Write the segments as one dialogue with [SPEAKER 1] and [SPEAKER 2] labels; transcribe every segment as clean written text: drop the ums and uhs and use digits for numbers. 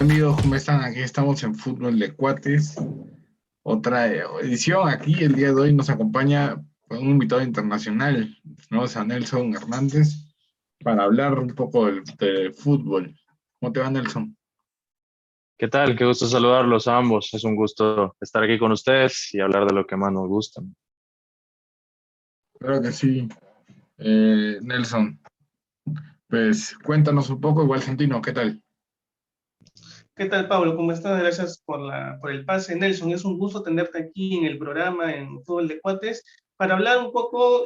[SPEAKER 1] Amigos, ¿cómo están? Aquí estamos en Fútbol de Cuates, otra edición. Aquí el día de hoy nos acompaña un invitado internacional, ¿no? Es a Nelson Hernández, para hablar un poco de fútbol. ¿Cómo te va, Nelson?
[SPEAKER 2] ¿Qué tal? Qué gusto saludarlos a ambos. Es un gusto estar aquí con ustedes y hablar de lo que más nos gusta.
[SPEAKER 1] Creo que sí. Nelson, pues cuéntanos un poco, igual Santino, ¿qué tal?
[SPEAKER 3] ¿Qué tal, Pablo? ¿Cómo estás? Gracias por el pase. Nelson, es un gusto tenerte aquí en el programa en Fútbol de Cuates para hablar un poco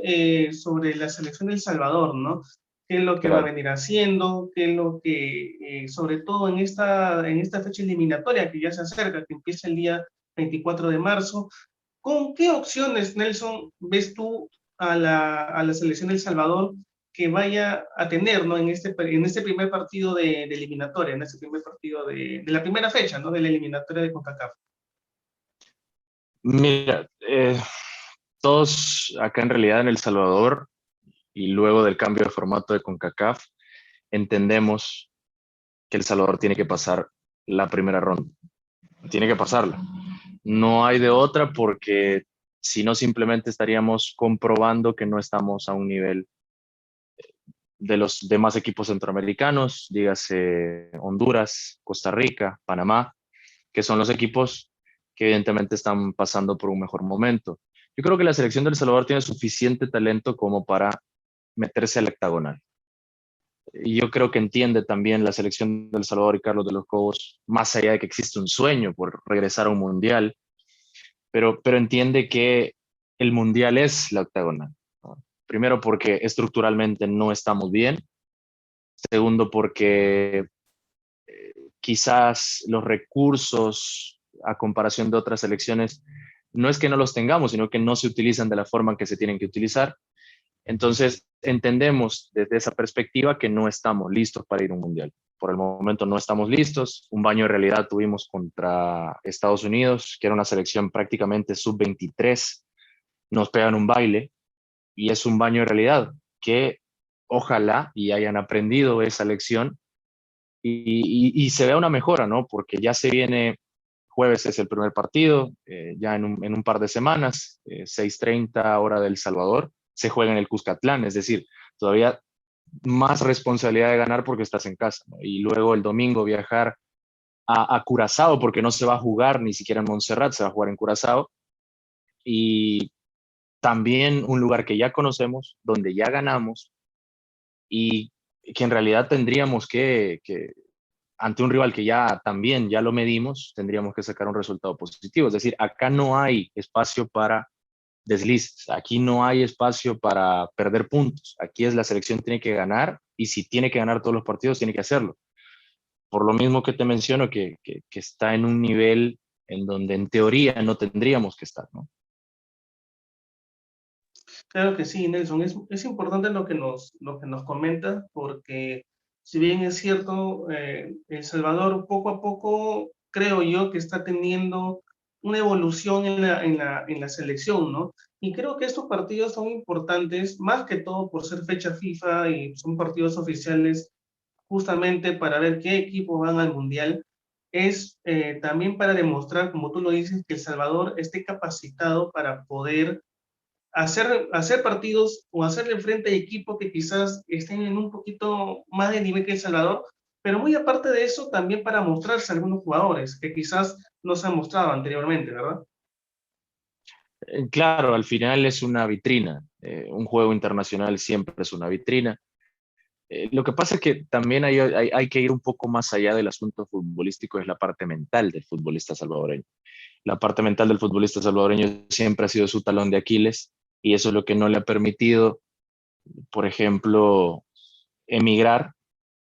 [SPEAKER 3] sobre la selección de El Salvador, ¿no? ¿Qué es lo que va a
[SPEAKER 2] Claro.
[SPEAKER 3] venir haciendo? ¿Qué es lo que, sobre todo en esta fecha eliminatoria que ya se acerca, que empieza el día 24 de marzo? ¿Con qué opciones, Nelson, ves tú a la selección de El Salvador que vaya a tener, ¿no? En este primer partido de eliminatoria, en este primer partido de la primera fecha, ¿no? De la eliminatoria de CONCACAF.
[SPEAKER 2] Mira, todos acá en realidad en El Salvador y luego del cambio de formato de CONCACAF, entendemos que El Salvador tiene que pasar la primera ronda. Tiene que pasarla. No hay de otra porque si no simplemente estaríamos comprobando que no estamos a un nivel de los demás equipos centroamericanos, dígase Honduras, Costa Rica, Panamá, que son los equipos que evidentemente están pasando por un mejor momento. Yo creo que la selección del Salvador tiene suficiente talento como para meterse al octagonal. Y yo creo que entiende también la selección del Salvador y Carlos de los Cobos, más allá de que existe un sueño por regresar a un mundial, pero entiende que el mundial es la octagonal, ¿no? Primero porque estructuralmente no estamos bien. Segundo porque quizás los recursos a comparación de otras elecciones no es que no los tengamos, sino que no se utilizan de la forma en que se tienen que utilizar. Entonces, entendemos desde esa perspectiva que no estamos listos para ir a un mundial. Por el momento no estamos listos. Un baño de realidad tuvimos contra Estados Unidos, que era una selección prácticamente sub-23. Nos pegan un baile y es un baño de realidad que ojalá y hayan aprendido esa lección y se vea una mejora, ¿no? Porque ya se viene, jueves es el primer partido, ya en un par de semanas, 6:30 hora del Salvador, se juega en el Cuscatlán, es decir, todavía más responsabilidad de ganar porque estás en casa, ¿no? Y luego el domingo viajar a Curazao, porque no se va a jugar ni siquiera en Montserrat, se va a jugar en Curazao, y también un lugar que ya conocemos, donde ya ganamos, y que en realidad tendríamos que ante un rival que ya también ya lo medimos, tendríamos que sacar un resultado positivo. Es decir, acá no hay espacio para deslices, aquí no hay espacio para perder puntos. Aquí es la selección tiene que ganar y si tiene que ganar todos los partidos, tiene que hacerlo. Por lo mismo que te menciono, que está en un nivel en donde en teoría no tendríamos que estar, ¿no?
[SPEAKER 3] Claro que sí, Nelson. Es importante lo que nos comentas, porque si bien es cierto, El Salvador poco a poco creo yo que está teniendo una evolución en la selección, ¿no? Y creo que estos partidos son importantes, más que todo por ser fecha FIFA y son partidos oficiales justamente para ver qué equipos van al Mundial. Es también para demostrar, como tú lo dices, que El Salvador esté capacitado para poder hacer partidos o hacerle frente a equipos que quizás estén en un poquito más de nivel que El Salvador, pero muy aparte de eso, también para mostrarse a algunos jugadores que quizás no se han mostrado anteriormente, ¿verdad?
[SPEAKER 2] Claro, al final es una vitrina. Un juego internacional siempre es una vitrina. Lo que pasa es que también hay que ir un poco más allá del asunto futbolístico, es la parte mental del futbolista salvadoreño. La parte mental del futbolista salvadoreño siempre ha sido su talón de Aquiles y eso es lo que no le ha permitido, por ejemplo, emigrar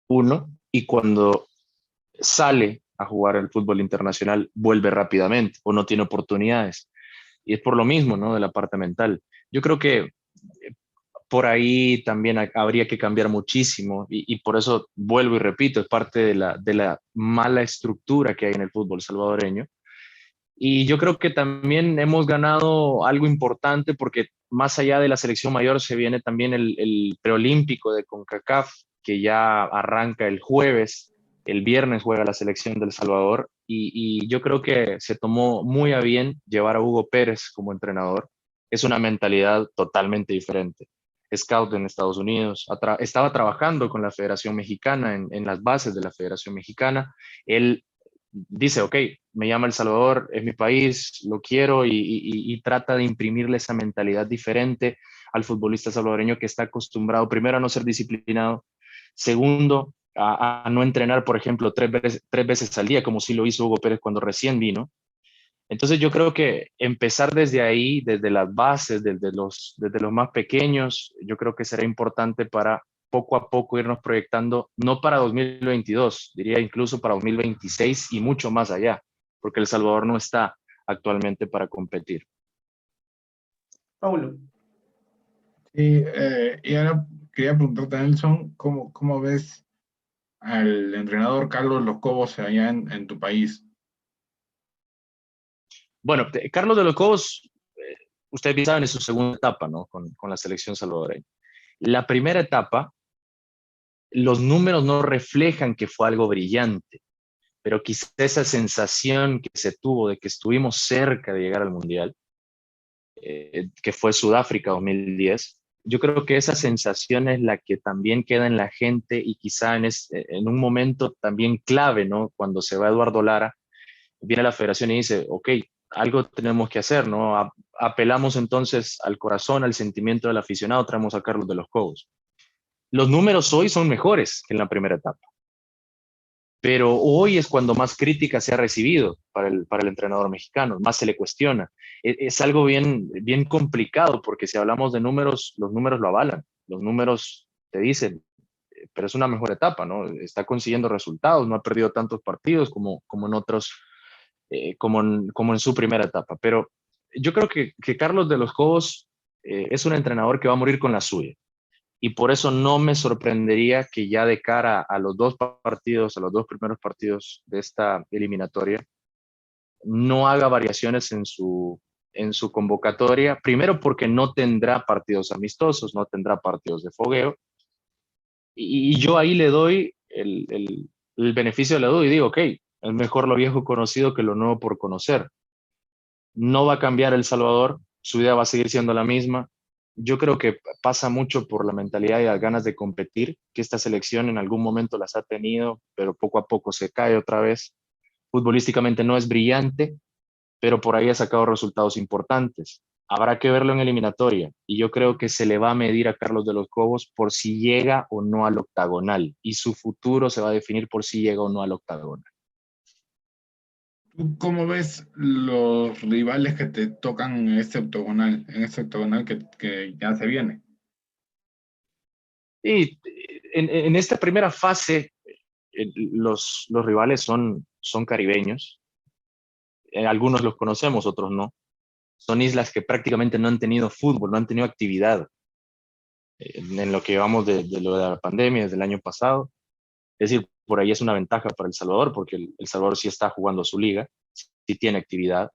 [SPEAKER 2] uno y cuando sale a jugar el fútbol internacional vuelve rápidamente o no tiene oportunidades. Y es por lo mismo, ¿no? De la parte mental. Yo creo que por ahí también habría que cambiar muchísimo y por eso vuelvo y repito, es parte de la mala estructura que hay en el fútbol salvadoreño. Y yo creo que también hemos ganado algo importante porque más allá de la selección mayor se viene también el preolímpico de CONCACAF, que ya arranca el jueves El viernes juega la selección del Salvador y yo creo que se tomó muy a bien llevar a Hugo Pérez como entrenador. Es una mentalidad totalmente diferente. Scout en Estados Unidos, estaba trabajando con la Federación Mexicana en las bases de la Federación Mexicana. Él dice, ok, me llama El Salvador, es mi país, lo quiero y trata de imprimirle esa mentalidad diferente al futbolista salvadoreño que está acostumbrado, primero, a no ser disciplinado, segundo, a no entrenar, por ejemplo, tres veces al día, como sí lo hizo Hugo Pérez cuando recién vino. Entonces yo creo que empezar desde ahí, desde las bases, desde los más pequeños, yo creo que será importante para poco a poco irnos proyectando, no para 2022, diría incluso para 2026 y mucho más allá, porque El Salvador no está actualmente para competir.
[SPEAKER 3] Paulo.
[SPEAKER 1] Sí, y ahora quería preguntarte, Nelson, ¿cómo ves al entrenador Carlos Los Cobos allá en tu país?
[SPEAKER 2] Bueno, Carlos de los Cobos, ustedes bien saben, es su segunda etapa, ¿no? Con la selección salvadoreña. La primera etapa, los números no reflejan que fue algo brillante, pero quizá esa sensación que se tuvo de que estuvimos cerca de llegar al Mundial, que fue Sudáfrica 2010, yo creo que esa sensación es la que también queda en la gente y quizá en un momento también clave, ¿no? Cuando se va Eduardo Lara, viene la federación y dice, ok, algo tenemos que hacer, ¿no? Apelamos entonces al corazón, al sentimiento del aficionado, traemos a Carlos de los Cobos. Los números hoy son mejores que en la primera etapa, pero hoy es cuando más crítica se ha recibido para el entrenador mexicano, más se le cuestiona. Es algo bien complicado porque si hablamos de números, los números lo avalan, los números te dicen, pero es una mejor etapa, ¿no? Está consiguiendo resultados, no ha perdido tantos partidos como en otros, como en su primera etapa. Pero yo creo que Carlos de los Cobos es un entrenador que va a morir con la suya y por eso no me sorprendería que ya de cara a los dos partidos, a los dos primeros partidos de esta eliminatoria, no haga variaciones en su convocatoria, primero porque no tendrá partidos amistosos, no tendrá partidos de fogueo, y yo ahí le doy el beneficio de la duda y digo, ok, es mejor lo viejo conocido que lo nuevo por conocer. No va a cambiar El Salvador, su idea va a seguir siendo la misma. Yo creo que pasa mucho por la mentalidad y las ganas de competir, que esta selección en algún momento las ha tenido, pero poco a poco se cae otra vez. Futbolísticamente no es brillante, pero por ahí ha sacado resultados importantes. Habrá que verlo en eliminatoria y yo creo que se le va a medir a Carlos de los Cobos por si llega o no al octagonal y su futuro se va a definir por si llega o no al octagonal.
[SPEAKER 1] ¿Tú cómo ves los rivales que te tocan en este octogonal que ya se viene?
[SPEAKER 2] Y en esta primera fase, los rivales son caribeños. Algunos los conocemos, otros no. Son islas que prácticamente no han tenido fútbol, no han tenido actividad en lo que llevamos de lo de la pandemia desde el año pasado. Es decir, por ahí es una ventaja para El Salvador, porque El Salvador sí está jugando su liga, sí tiene actividad,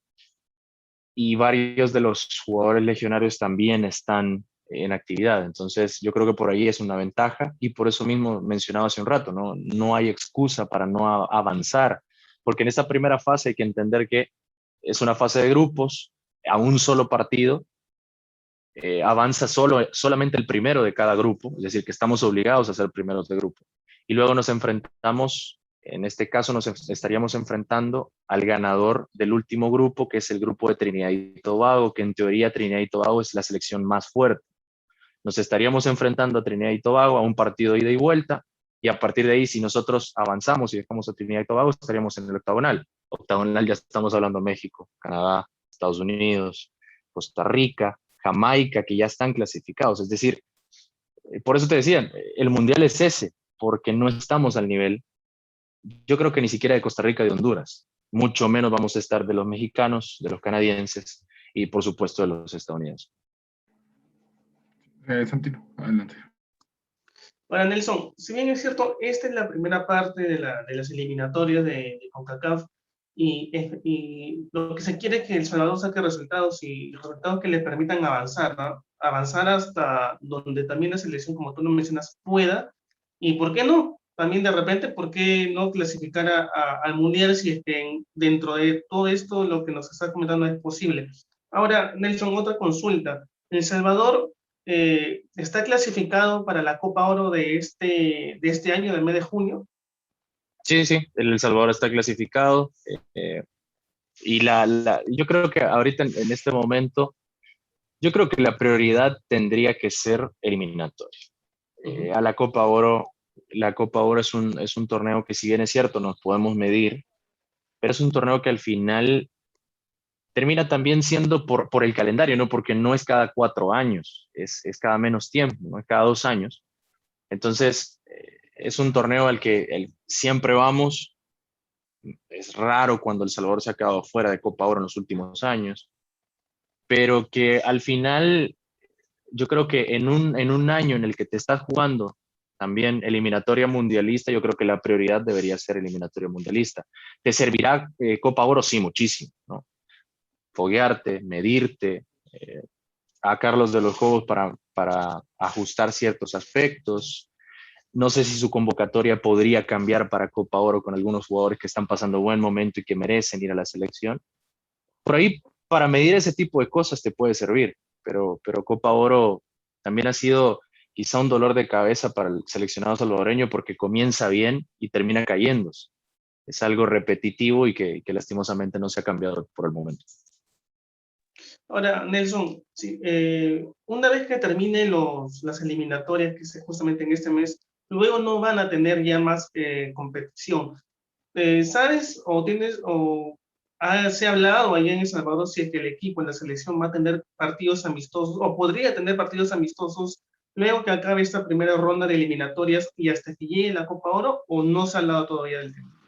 [SPEAKER 2] y varios de los jugadores legionarios también están en actividad. Entonces, yo creo que por ahí es una ventaja y por eso mismo mencionaba hace un rato, ¿no? No hay excusa para no avanzar, porque en esta primera fase hay que entender que es una fase de grupos, a un solo partido, avanza solamente el primero de cada grupo, es decir, que estamos obligados a ser primeros de grupo. Y luego nos enfrentamos, en este caso estaríamos enfrentando al ganador del último grupo, que es el grupo de Trinidad y Tobago, que en teoría Trinidad y Tobago es la selección más fuerte. Nos estaríamos enfrentando a Trinidad y Tobago a un partido de ida y vuelta, y a partir de ahí, si nosotros avanzamos y dejamos a Trinidad y Tobago, estaríamos en el octagonal. Octagonal ya estamos hablando de México, Canadá, Estados Unidos, Costa Rica, Jamaica, que ya están clasificados. Es decir, por eso te decían, el mundial es ese, porque no estamos al nivel, yo creo que ni siquiera de Costa Rica y de Honduras. Mucho menos vamos a estar de los mexicanos, de los canadienses y por supuesto de los estadounidenses.
[SPEAKER 1] Santino, adelante.
[SPEAKER 3] Ahora, Nelson, si bien es cierto, esta es la primera parte de las eliminatorias de CONCACAF y lo que se quiere es que El Salvador saque resultados y resultados que le permitan avanzar, ¿no? Avanzar hasta donde también la selección, como tú lo mencionas, pueda. ¿Y por qué no? también de repente, ¿por qué no clasificar al Mundial si es que dentro de todo esto lo que nos está comentando es posible? Ahora, Nelson, otra consulta. ¿El Salvador está clasificado para la Copa Oro de este año, del mes de junio?
[SPEAKER 2] Sí, sí, El Salvador está clasificado. Y yo creo que ahorita en este momento, yo creo que la prioridad tendría que ser eliminatoria. A la Copa Oro es un torneo que, si bien es cierto, nos podemos medir, pero es un torneo que al final termina también siendo por el calendario, ¿no? Porque no es cada 4 años, es cada menos tiempo, ¿no? Es cada 2 años. Entonces, es un torneo al que siempre vamos. Es raro cuando El Salvador se ha quedado fuera de Copa Oro en los últimos años, pero que al final yo creo que en un año en el que te estás jugando también eliminatoria mundialista, yo creo que la prioridad debería ser eliminatoria mundialista. ¿Te servirá Copa Oro? Sí, muchísimo, ¿no? Foguearte, medirte, sacarlos de los juegos para ajustar ciertos aspectos. No sé si su convocatoria podría cambiar para Copa Oro con algunos jugadores que están pasando buen momento y que merecen ir a la selección. Por ahí, para medir ese tipo de cosas te puede servir, pero Copa Oro también ha sido quizá un dolor de cabeza para el seleccionado salvadoreño porque comienza bien y termina cayéndose. Es algo repetitivo y que lastimosamente no se ha cambiado por el momento.
[SPEAKER 3] Ahora, Nelson, sí, una vez que termine las eliminatorias, que es justamente en este mes, luego no van a tener ya más competición. ¿Sabes o tienes se ha hablado allá en El Salvador si es que el equipo en la selección va a tener partidos amistosos o podría tener partidos amistosos luego que acabe esta primera ronda de eliminatorias y hasta que llegue la Copa Oro, o no se ha hablado todavía del tema?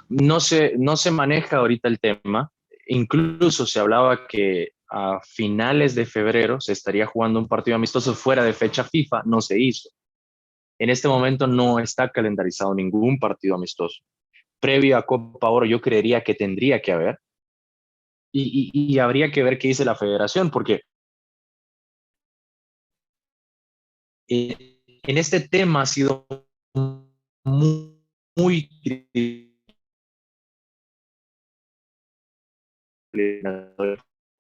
[SPEAKER 2] No se maneja ahorita el tema. Incluso se hablaba que a finales de febrero se estaría jugando un partido amistoso fuera de fecha FIFA, no se hizo. En este momento no está calendarizado ningún partido amistoso. Previo a Copa Oro yo creería que tendría que haber, y habría que ver qué dice la federación, porque en este tema ha sido muy, muy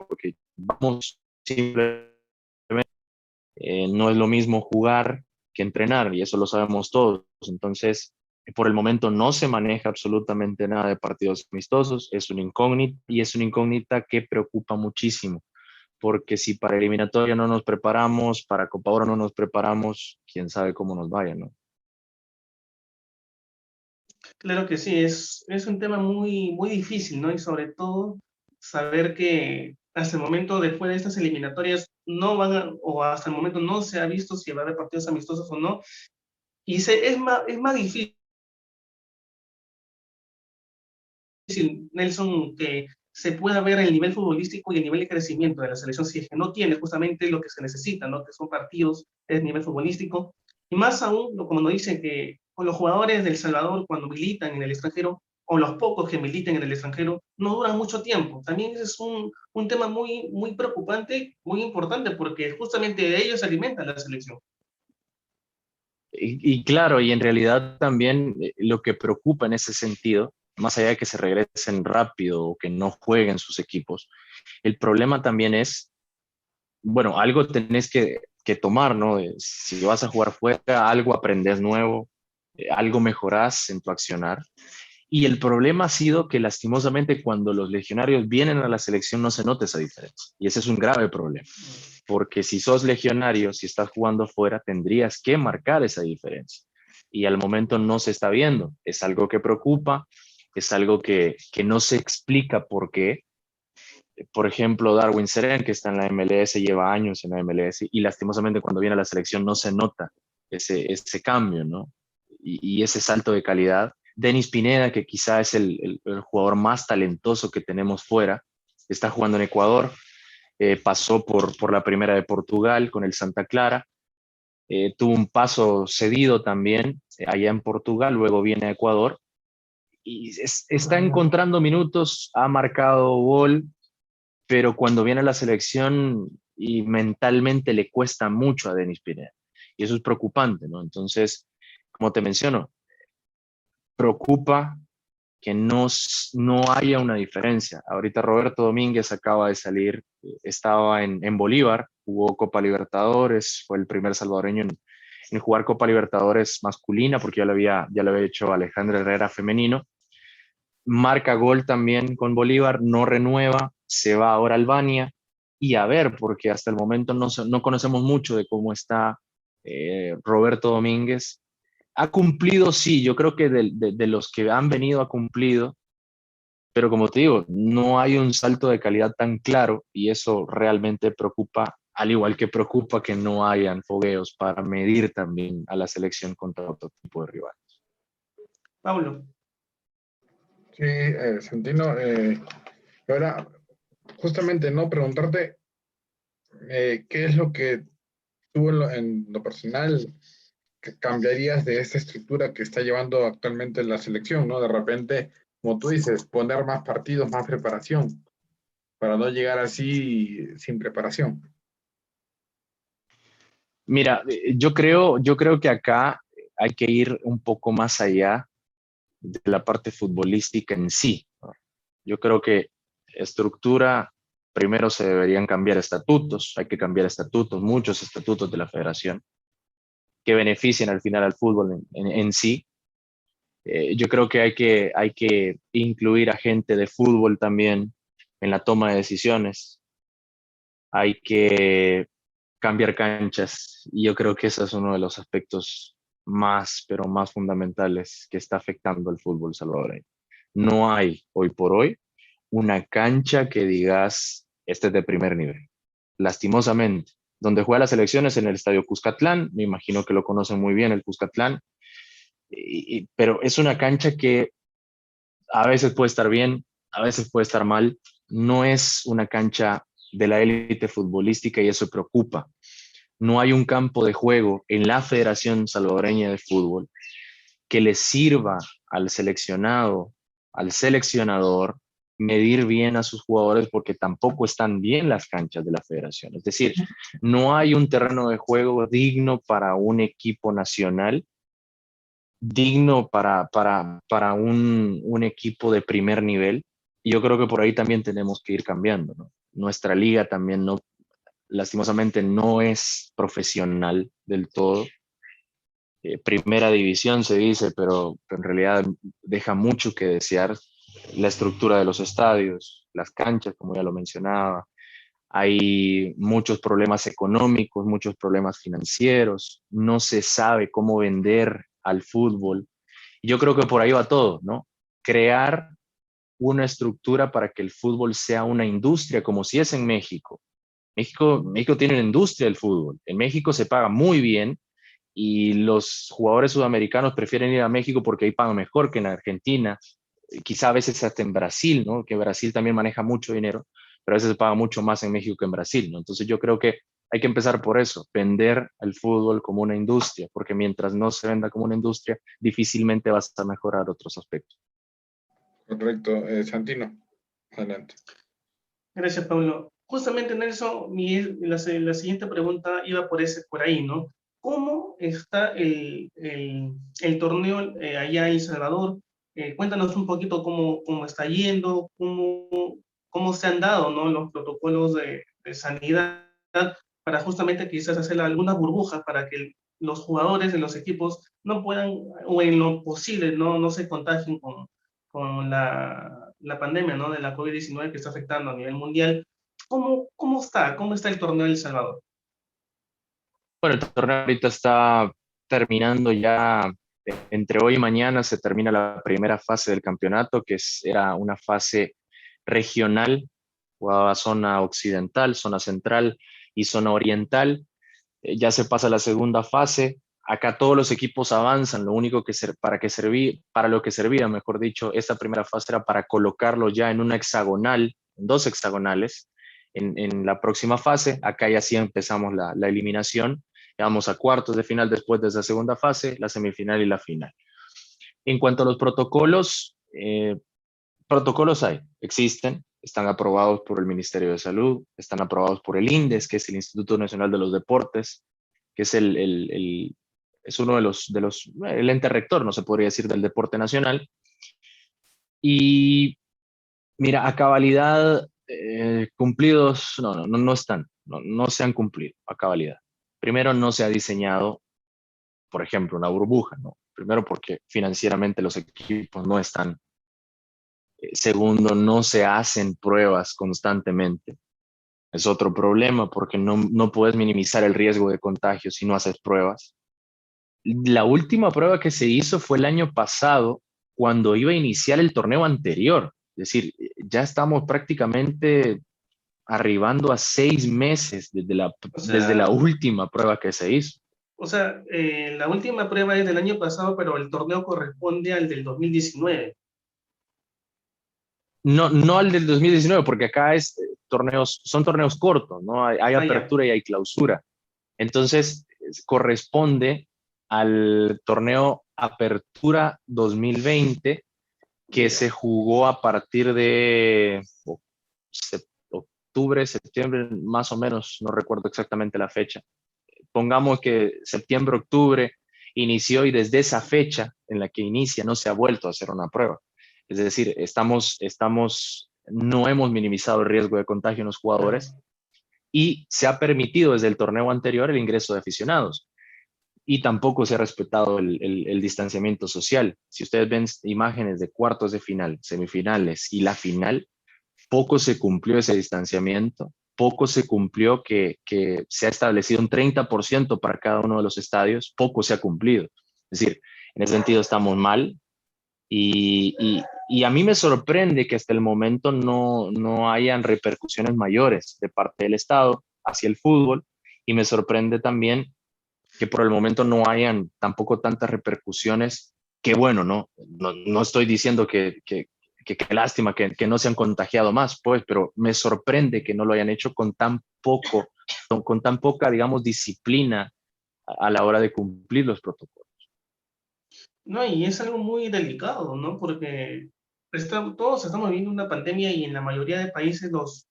[SPEAKER 2] porque vamos simplemente, no es lo mismo jugar que entrenar, y eso lo sabemos todos. Entonces, por el momento no se maneja absolutamente nada de partidos amistosos, es una incógnita, y es una incógnita que preocupa muchísimo, porque si para eliminatoria no nos preparamos, para Copa Oro no nos preparamos, quién sabe cómo nos vaya, ¿no?
[SPEAKER 3] Claro que sí, es un tema muy, muy difícil, ¿no? Y sobre todo saber que hasta el momento, después de estas eliminatorias, no van o hasta el momento no se ha visto si va a haber partidos amistosos o no. Y es más difícil, Nelson, que se pueda ver el nivel futbolístico y el nivel de crecimiento de la selección si es que no tiene justamente lo que se necesita, ¿no? Que son partidos, es nivel futbolístico. Y más aún, como nos dicen que con los jugadores del Salvador cuando militan en el extranjero, o los pocos que militan en el extranjero, no duran mucho tiempo. También ese es un tema muy, muy preocupante, muy importante, porque justamente de ellos se alimenta la selección.
[SPEAKER 2] Y claro, y en realidad también lo que preocupa en ese sentido, más allá de que se regresen rápido o que no jueguen sus equipos, el problema también es, bueno, algo tenés que tomar, ¿no? Si vas a jugar fuera, algo aprendes nuevo, algo mejorás en tu accionar. Y el problema ha sido que lastimosamente cuando los legionarios vienen a la selección no se nota esa diferencia. Y ese es un grave problema, porque si sos legionario, si estás jugando fuera, tendrías que marcar esa diferencia. Y al momento no se está viendo. Es algo que preocupa, es algo que no se explica por qué. Por ejemplo, Darwin Seren, que está en la MLS, lleva años en la MLS, y lastimosamente cuando viene a la selección no se nota ese cambio, ¿no? Y ese salto de calidad. Denis Pineda, que quizá es el jugador más talentoso que tenemos fuera, está jugando en Ecuador, pasó por la primera de Portugal con el Santa Clara, tuvo un paso cedido también allá en Portugal, luego viene a Ecuador y está encontrando minutos, ha marcado gol, pero cuando viene a la selección y mentalmente le cuesta mucho a Denis Pineda. y eso es preocupante, ¿no? Entonces, como te menciono, preocupa que no haya una diferencia. Ahorita Roberto Domínguez acaba de salir, estaba en Bolívar, jugó Copa Libertadores, fue el primer salvadoreño en jugar Copa Libertadores masculina, porque ya lo había hecho Alejandro Herrera femenino. Marca gol también con Bolívar, no renueva, se va ahora a Albania, y a ver, porque hasta el momento no conocemos mucho de cómo está Roberto Domínguez. Ha cumplido, sí, yo creo que de los que han venido ha cumplido, pero como te digo, no hay un salto de calidad tan claro y eso realmente preocupa, al igual que preocupa que no hayan fogueos para medir también a la selección contra otro tipo de rival.
[SPEAKER 3] Pablo.
[SPEAKER 1] Sí, Santino, ahora justamente no preguntarte qué es lo que tú en lo personal que cambiarías de esta estructura que está llevando actualmente la selección, ¿no? De repente, como tú dices, poner más partidos, más preparación, para no llegar así sin preparación.
[SPEAKER 2] Mira, yo creo que acá hay que ir un poco más allá de la parte futbolística en sí, ¿no? Yo creo que estructura, primero se deberían cambiar estatutos, hay que cambiar estatutos, muchos estatutos de la federación que beneficien al final al fútbol en sí. Yo creo que hay que incluir a gente de fútbol también en la toma de decisiones. Hay que cambiar canchas y yo creo que ese es uno de los aspectos más, pero más fundamentales que está afectando al fútbol salvadoreño. No hay hoy por hoy una cancha que digas, este es de primer nivel. Lastimosamente, donde juega las selecciones en el Estadio Cuscatlán, me imagino que lo conocen muy bien el Cuscatlán, pero es una cancha que a veces puede estar bien, a veces puede estar mal. No es una cancha de la élite futbolística y eso preocupa. No hay un campo de juego en la Federación Salvadoreña de Fútbol que le sirva al seleccionado, al seleccionador, medir bien a sus jugadores porque tampoco están bien las canchas de la federación. Es decir, no hay un terreno de juego digno para un equipo nacional, digno para un equipo de primer nivel. Y yo creo que por ahí también tenemos que ir cambiando, ¿no? Nuestra liga también no, lastimosamente no es profesional del todo. Primera división se dice, pero en realidad deja mucho que desear la estructura de los estadios, las canchas, como ya lo mencionaba. Hay muchos problemas económicos, muchos problemas financieros, no se sabe cómo vender al fútbol. Y yo creo que por ahí va todo, ¿no? Crear una estructura para que el fútbol sea una industria, como si es en México. México tiene una industria del fútbol. En México se paga muy bien y los jugadores sudamericanos prefieren ir a México porque ahí pagan mejor que en Argentina, quizá a veces hasta en Brasil, ¿no? Que Brasil también maneja mucho dinero, pero a veces se paga mucho más en México que en Brasil, ¿no? Entonces yo creo que hay que empezar por eso, vender al fútbol como una industria, porque mientras no se venda como una industria, difícilmente vas a mejorar otros aspectos.
[SPEAKER 1] Correcto. Santino, adelante.
[SPEAKER 3] Gracias, Pablo. Justamente, Nelson, la siguiente pregunta iba por ahí, ¿no? ¿Cómo está el torneo allá en El Salvador? Cuéntanos un poquito cómo está yendo, cómo se han dado, ¿no? Los protocolos de sanidad para justamente quizás hacer algunas burbujas para que los jugadores de los equipos no puedan, o en lo posible, no se contagien con la pandemia, ¿no? De la COVID-19 que está afectando a nivel mundial. ¿Cómo está el torneo de El Salvador?
[SPEAKER 2] Bueno, el torneo ahorita está terminando ya, entre hoy y mañana se termina la primera fase del campeonato, era una fase regional, jugaba zona occidental, zona central y zona oriental. Ya se pasa a la segunda fase. Acá todos los equipos avanzan, lo único para lo que servía, mejor dicho, esta primera fase era para colocarlo ya en una hexagonal, en dos hexagonales, en la próxima fase. Acá ya sí empezamos la eliminación. Vamos a cuartos de final después de esa segunda fase, la semifinal y la final. En cuanto a los protocolos, protocolos existen, están aprobados por el Ministerio de Salud, están aprobados por el INDES, que es el Instituto Nacional de los Deportes, que es es uno el ente rector, no se podría decir, del deporte nacional. Y mira, a cabalidad, cumplidos, no están, no se han cumplido a cabalidad. Primero, no se ha diseñado, por ejemplo, una burbuja, ¿no? Primero porque financieramente los equipos no están. Segundo, no se hacen pruebas constantemente. Es otro problema porque no puedes minimizar el riesgo de contagio si no haces pruebas. La última prueba que se hizo fue el año pasado, cuando iba a iniciar el torneo anterior. Es decir, ya estamos prácticamente arribando a 6 meses
[SPEAKER 3] O
[SPEAKER 2] desde
[SPEAKER 3] sea,
[SPEAKER 2] la última prueba que se hizo.
[SPEAKER 3] la última prueba es del año pasado, pero el torneo corresponde al del 2019.
[SPEAKER 2] No al del 2019, porque acá son torneos cortos, ¿no? Hay
[SPEAKER 3] Ah, ya.
[SPEAKER 2] apertura y hay clausura. Entonces, corresponde al torneo Apertura 2020, que
[SPEAKER 3] Ya.
[SPEAKER 2] se jugó a partir de octubre, septiembre, más o menos, no recuerdo exactamente la fecha. Pongamos que septiembre, octubre inició, y desde esa fecha en la que inicia no se ha vuelto a hacer una prueba. Es decir, no hemos minimizado el riesgo de contagio en los jugadores, y se ha permitido desde el torneo anterior el ingreso de aficionados, y tampoco se ha respetado el distanciamiento social. Si ustedes ven imágenes de cuartos de final, semifinales y la final, poco se cumplió ese distanciamiento, poco se cumplió que se ha establecido un 30% para cada uno de los estadios, poco se ha cumplido. Es decir, en ese sentido estamos mal, y a mí me sorprende que hasta el momento no hayan repercusiones mayores de parte del Estado hacia el fútbol, y me sorprende también que por el momento no hayan tampoco tantas repercusiones. Que bueno, no estoy diciendo que lástima que no se han contagiado más, pues, pero me sorprende que no lo hayan hecho con tan poca, digamos, disciplina a la hora de cumplir los protocolos.
[SPEAKER 3] No, y es algo muy delicado, ¿no? Porque todos estamos viviendo una pandemia y en la mayoría de países los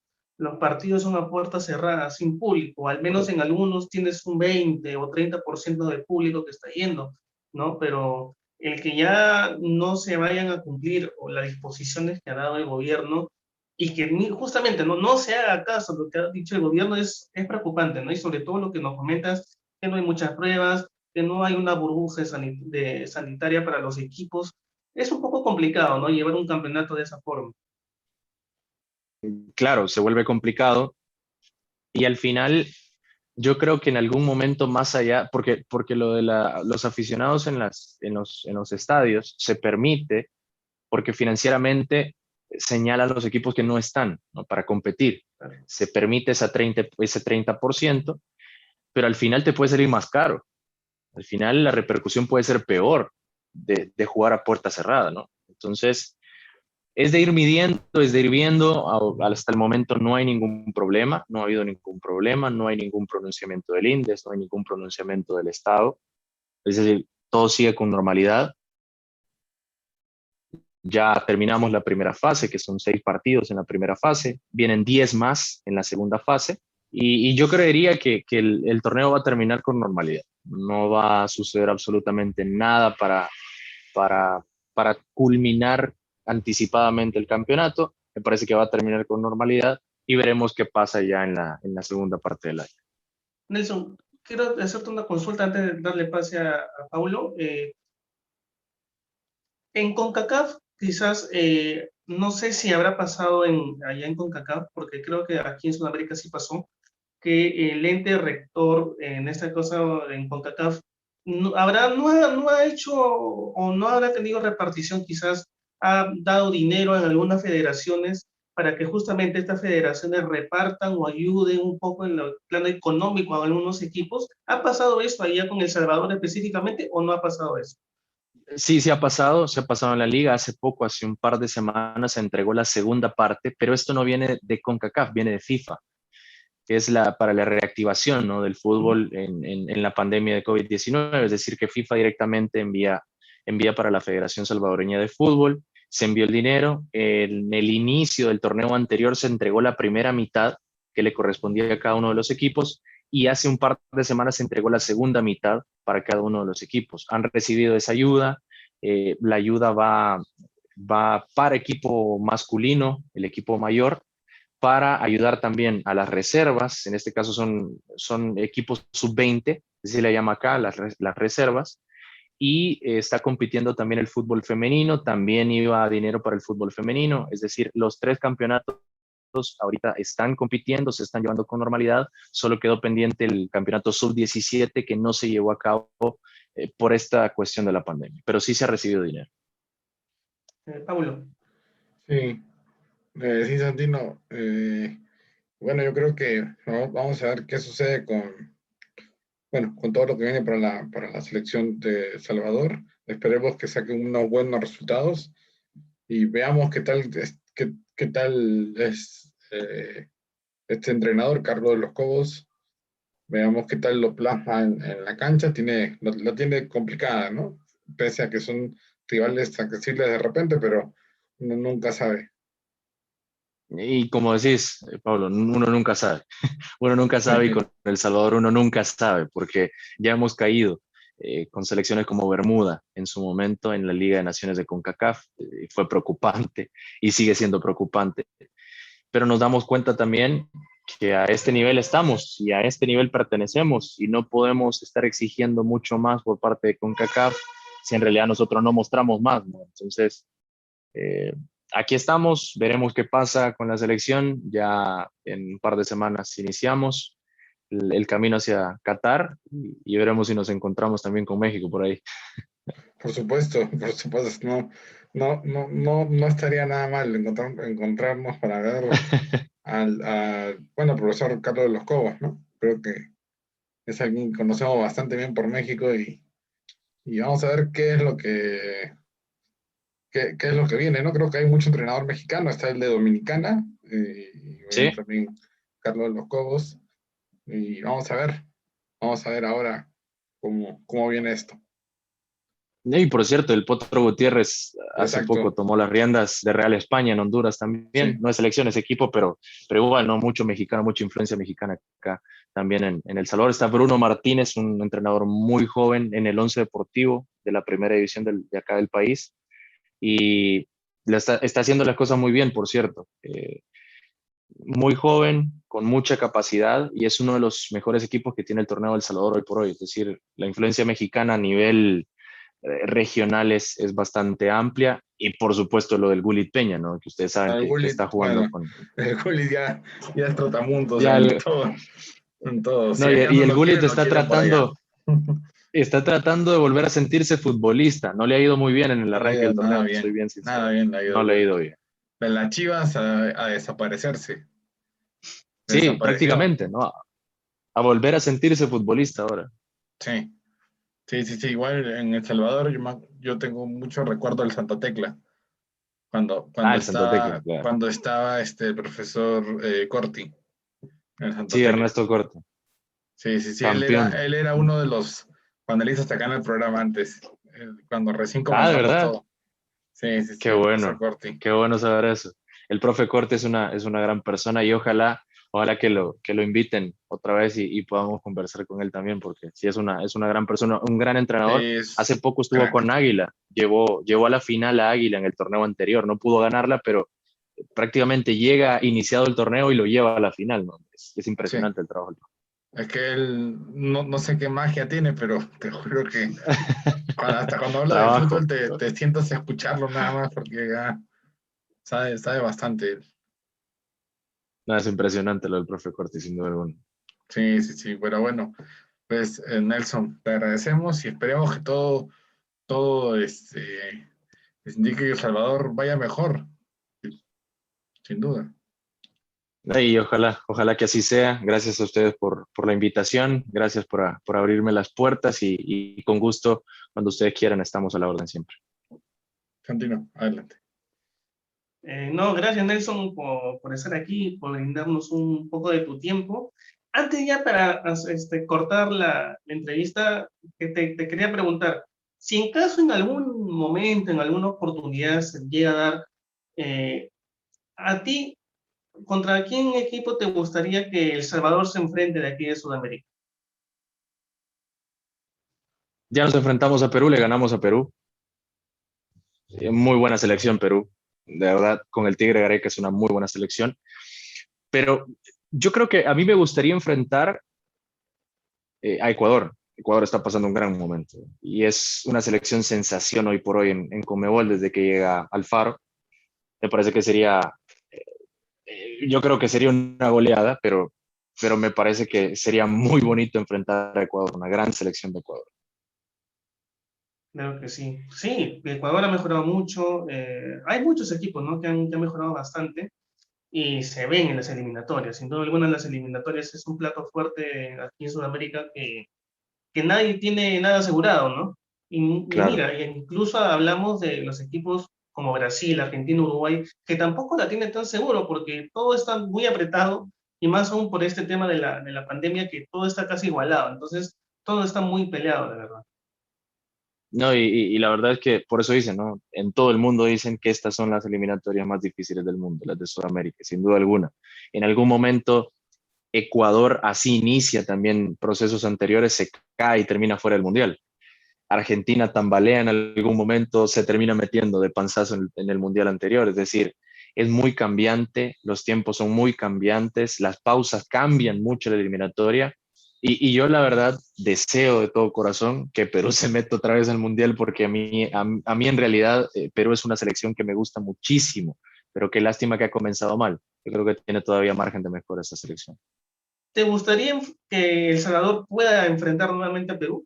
[SPEAKER 3] partidos son a puerta cerrada, sin público. Al menos en algunos tienes un 20 o 30% del público que está yendo, ¿no? Pero el que ya no se vayan a cumplir o las disposiciones que ha dado el gobierno y que justamente no se haga caso a lo que ha dicho el gobierno es preocupante, ¿no? Y sobre todo lo que nos comentas, que no hay muchas pruebas, que no hay una burbuja sanitaria para los equipos. Es un poco complicado, ¿no? Llevar un campeonato de esa forma.
[SPEAKER 2] Claro, se vuelve complicado, y al final yo creo que en algún momento más allá, porque lo de los aficionados en los estadios se permite porque financieramente señala a los equipos que no están, ¿no?, para competir. Se permite ese 30%, pero al final te puede salir más caro. Al final la repercusión puede ser peor de jugar a puerta cerrada, ¿no? Entonces, es de ir midiendo, es de ir viendo. Hasta el momento no hay ningún problema, no ha habido ningún problema, no hay ningún pronunciamiento del INDES, no hay ningún pronunciamiento del Estado. Es decir, todo sigue con normalidad. Ya terminamos la primera fase, que son 6 partidos en la primera fase. Vienen 10 más en la segunda fase. Y yo creería que el torneo va a terminar con normalidad. No va a suceder absolutamente nada para, para culminar anticipadamente el campeonato. Me parece que va a terminar con normalidad, y veremos qué pasa ya en la segunda parte del año.
[SPEAKER 3] Nelson, quiero hacerte una consulta antes de darle pase a Paulo. En CONCACAF, quizás, no sé si habrá pasado allá en CONCACAF, porque creo que aquí en Sudamérica sí pasó, que el ente rector, en esta cosa, en CONCACAF, no ha hecho o no habrá tenido repartición, quizás ha dado dinero en algunas federaciones para que justamente estas federaciones repartan o ayuden un poco en el plano económico a algunos equipos. ¿Ha pasado esto allá con El Salvador específicamente o no ha pasado eso?
[SPEAKER 2] Sí, se ha pasado en la liga. Hace poco, hace un par de semanas, se entregó la segunda parte, pero esto no viene de CONCACAF, viene de FIFA, que es para la reactivación, ¿no?, del fútbol en la pandemia de COVID-19. Es decir, que FIFA directamente envía para la Federación Salvadoreña de Fútbol, se envió el dinero. En el inicio del torneo anterior se entregó la primera mitad que le correspondía a cada uno de los equipos, y hace un par de semanas se entregó la segunda mitad para cada uno de los equipos. Han recibido esa ayuda, la ayuda va para equipo masculino, el equipo mayor, para ayudar también a las reservas, en este caso son equipos sub-20, se le llama acá las reservas, y está compitiendo también el fútbol femenino, también iba dinero para el fútbol femenino, es decir, los 3 campeonatos ahorita están compitiendo, se están llevando con normalidad, solo quedó pendiente el campeonato sub-17 que no se llevó a cabo por esta cuestión de la pandemia, pero sí se ha recibido dinero.
[SPEAKER 3] Paulo.
[SPEAKER 1] Sí, sí, Santino. Bueno, yo creo que vamos a ver qué sucede con todo lo que viene para la selección de Salvador. Esperemos que saquen unos buenos resultados y veamos qué tal es este entrenador, Carlos de los Cobos. Veamos qué tal lo plasma en la cancha. La tiene complicada, ¿no? Pese a que son rivales accesibles de repente, pero uno nunca sabe.
[SPEAKER 2] Y como decís, Pablo, uno nunca sabe. Uno nunca sabe y con El Salvador uno nunca sabe porque ya hemos caído con selecciones como Bermuda en su momento en la Liga de Naciones de CONCACAF. Fue preocupante y sigue siendo preocupante. Pero nos damos cuenta también que a este nivel estamos y a este nivel pertenecemos y no podemos estar exigiendo mucho más por parte de CONCACAF si en realidad nosotros no mostramos más, ¿no? Entonces, eh, aquí estamos, veremos qué pasa con la selección. Ya en un par de semanas iniciamos el camino hacia Qatar y veremos si nos encontramos también con México por ahí.
[SPEAKER 1] Por supuesto, por supuesto. No estaría nada mal encontrarnos para ver bueno, profesor Carlos de los Cobos, ¿no? Creo que es alguien que conocemos bastante bien por México y vamos a ver qué es lo que viene, ¿no? Creo que hay mucho entrenador mexicano, está el de Dominicana, y
[SPEAKER 2] Sí,
[SPEAKER 1] bueno, también Carlos de los Cobos, y vamos a ver ahora cómo viene esto.
[SPEAKER 2] y por cierto, el Potro Gutiérrez hace poco
[SPEAKER 1] Exacto,
[SPEAKER 2] tomó las riendas de Real España en Honduras también.
[SPEAKER 1] sí,
[SPEAKER 2] No es selección, es equipo, pero igual, ¿no? Mucho mexicano, mucha influencia mexicana acá también en El Salvador. Está Bruno Martínez, un entrenador muy joven en el Once Deportivo de la primera división de acá del país. Y está haciendo las cosas muy bien, por cierto. Muy joven, con mucha capacidad y es uno de los mejores equipos que tiene el torneo de El Salvador hoy por hoy. Es decir, la influencia mexicana a nivel regional es bastante amplia y por supuesto lo del Gullit Peña, ¿no? Que ustedes saben
[SPEAKER 1] el
[SPEAKER 2] que
[SPEAKER 1] Gullit,
[SPEAKER 2] está jugando
[SPEAKER 1] bueno,
[SPEAKER 2] con...
[SPEAKER 1] el Gullit ya es trotamundos
[SPEAKER 2] Ya
[SPEAKER 1] en todo. Si
[SPEAKER 2] no,
[SPEAKER 1] acá
[SPEAKER 2] y
[SPEAKER 1] no
[SPEAKER 2] el
[SPEAKER 1] lo
[SPEAKER 2] Gullit
[SPEAKER 1] quieren, lo quieren por allá.
[SPEAKER 2] está tratando de volver a sentirse futbolista. No le ha ido muy bien en el
[SPEAKER 1] No le ha
[SPEAKER 2] arranque
[SPEAKER 1] ido
[SPEAKER 2] del
[SPEAKER 1] nada
[SPEAKER 2] torneo, soy
[SPEAKER 1] bien,
[SPEAKER 2] bien
[SPEAKER 1] nada
[SPEAKER 2] sincero.
[SPEAKER 1] bien le ha ido
[SPEAKER 2] No le ha
[SPEAKER 1] Gullit.
[SPEAKER 2] ido bien.
[SPEAKER 1] De las Chivas a desaparecerse,
[SPEAKER 2] Sí,
[SPEAKER 1] desapareció.
[SPEAKER 2] prácticamente, ¿no? A volver a sentirse futbolista ahora.
[SPEAKER 1] Sí, sí, igual en El Salvador yo tengo mucho recuerdo del Santa Tecla,
[SPEAKER 2] Ah, el Santa Tecla, claro.
[SPEAKER 1] cuando estaba el profesor Corti en Santa
[SPEAKER 2] Sí,
[SPEAKER 1] Tecla.
[SPEAKER 2] Ernesto Corte,
[SPEAKER 1] Sí,
[SPEAKER 2] campeón.
[SPEAKER 1] él era uno de los panelistas acá en el programa antes, cuando recién
[SPEAKER 2] Ah, de
[SPEAKER 1] comenzamos
[SPEAKER 2] verdad.
[SPEAKER 1] todo. Sí,
[SPEAKER 2] Qué
[SPEAKER 1] el profesor
[SPEAKER 2] bueno,
[SPEAKER 1] Corti.
[SPEAKER 2] qué bueno saber eso. El profe Corte es una gran persona y ojalá que lo inviten otra vez y podamos conversar con él también, porque sí es una gran persona, un gran
[SPEAKER 1] Sí,
[SPEAKER 2] entrenador. Hace
[SPEAKER 1] es
[SPEAKER 2] poco estuvo
[SPEAKER 1] crack.
[SPEAKER 2] con Águila, llevó a la final a Águila en el torneo anterior, no pudo ganarla, pero prácticamente llega iniciado el torneo y lo lleva a la final, ¿no? Es
[SPEAKER 1] Sí,
[SPEAKER 2] impresionante el trabajo.
[SPEAKER 1] es que él no sé qué magia tiene, pero te juro que hasta cuando habla de fútbol
[SPEAKER 2] Trabajo.
[SPEAKER 1] te sientas a escucharlo nada más porque sabe bastante.
[SPEAKER 2] No, es impresionante lo del profe Corte, sin duda alguna.
[SPEAKER 1] Sí, pero bueno, pues Nelson, te agradecemos y esperemos que todo indique que El Salvador vaya mejor, sin duda.
[SPEAKER 2] Y ojalá que así sea. Gracias a ustedes por la invitación, gracias por abrirme las puertas y con gusto, cuando ustedes quieran, estamos a la orden siempre.
[SPEAKER 1] Continúa, adelante.
[SPEAKER 3] No, gracias Nelson por estar aquí, por brindarnos un poco de tu tiempo. Antes ya para cortar la entrevista, que te quería preguntar, si en caso en algún momento, en alguna oportunidad se llega a dar, a ti, ¿Contra quién equipo te gustaría que El Salvador se enfrente de aquí de Sudamérica?
[SPEAKER 2] Ya nos enfrentamos a Perú, le ganamos a Perú. Muy buena selección Perú. De verdad, con el Tigre Gareca es una muy buena selección. Pero yo creo que a mí me gustaría enfrentar a Ecuador. Ecuador está pasando un gran momento y es una selección sensación hoy por hoy en Conmebol desde que llega Alfaro. Me parece que sería, yo creo que sería una goleada, pero me parece que sería muy bonito enfrentar a Ecuador, una gran selección de Ecuador.
[SPEAKER 3] Claro que sí. Sí, Ecuador ha mejorado mucho. Hay muchos equipos, ¿no? Que han mejorado bastante y se ven en las eliminatorias. Sin duda alguna, las eliminatorias es un plato fuerte aquí en Sudamérica que nadie tiene nada asegurado, ¿no? Y
[SPEAKER 2] Claro.
[SPEAKER 3] mira, incluso hablamos de los equipos como Brasil, Argentina, Uruguay, que tampoco la tienen tan seguro porque todo está muy apretado y más aún por este tema de la pandemia que todo está casi igualado. Entonces, todo está muy peleado, de verdad.
[SPEAKER 2] No, y la verdad es que por eso dicen, ¿no? En todo el mundo dicen que estas son las eliminatorias más difíciles del mundo, las de Sudamérica, sin duda alguna. En algún momento Ecuador así inicia también procesos anteriores, se cae y termina fuera del Mundial. Argentina tambalea en algún momento, se termina metiendo de panzazo en el Mundial anterior. Es decir, es muy cambiante, los tiempos son muy cambiantes, las pausas cambian mucho la eliminatoria. Y yo la verdad deseo de todo corazón que Perú se meta otra vez al Mundial porque a mí en realidad Perú es una selección que me gusta muchísimo, pero qué lástima que ha comenzado mal. Yo creo que tiene todavía margen de mejora esta selección.
[SPEAKER 3] ¿Te gustaría que El Salvador pueda enfrentar nuevamente a Perú?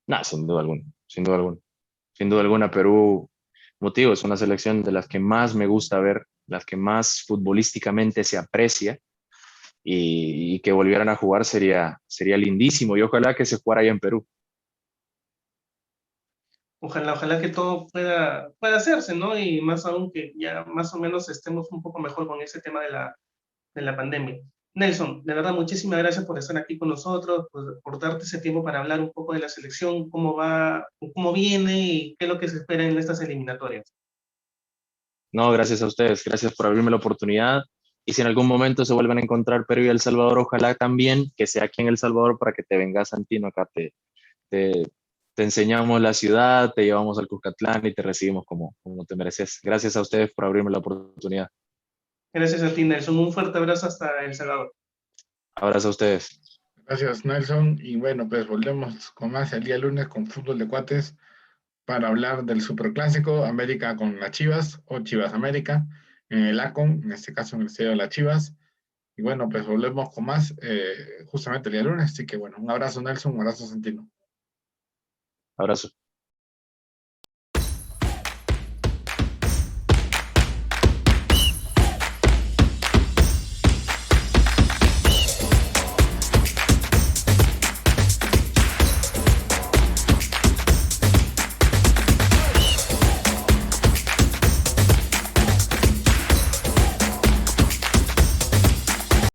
[SPEAKER 2] No, sin duda alguna, sin duda alguna. Sin duda alguna, Perú, motivo, es una selección de las que más me gusta ver, las que más futbolísticamente se aprecia y que volvieran a jugar sería lindísimo y ojalá que se jugara allá en Perú.
[SPEAKER 3] Ojalá, ojalá que todo pueda hacerse, ¿no? Y más aún que ya más o menos estemos un poco mejor con ese tema de la pandemia. Nelson, de verdad, muchísimas gracias por estar aquí con nosotros, por darte ese tiempo para hablar un poco de la selección, cómo va, cómo viene y qué es lo que se espera en estas eliminatorias.
[SPEAKER 2] No, gracias a ustedes, gracias por abrirme la oportunidad y si en algún momento se vuelven a encontrar Perú y El Salvador, ojalá también que sea aquí en El Salvador para que te vengas, Santino, acá te, te enseñamos la ciudad, te llevamos al Cuscatlán y te recibimos como te mereces. Gracias a ustedes por abrirme la oportunidad.
[SPEAKER 3] Gracias a ti, Nelson. Un fuerte abrazo hasta El Salvador.
[SPEAKER 2] Abrazo a ustedes.
[SPEAKER 1] Gracias, Nelson. Y bueno, pues volvemos con más el día lunes con Fútbol de Cuates para hablar del Superclásico, América con las Chivas o Chivas América, en el ACON, en este caso en el Estadio de las Chivas. Y bueno, pues volvemos con más justamente el día lunes. Así que bueno, un abrazo, Nelson, un abrazo, Santino.
[SPEAKER 2] Abrazo.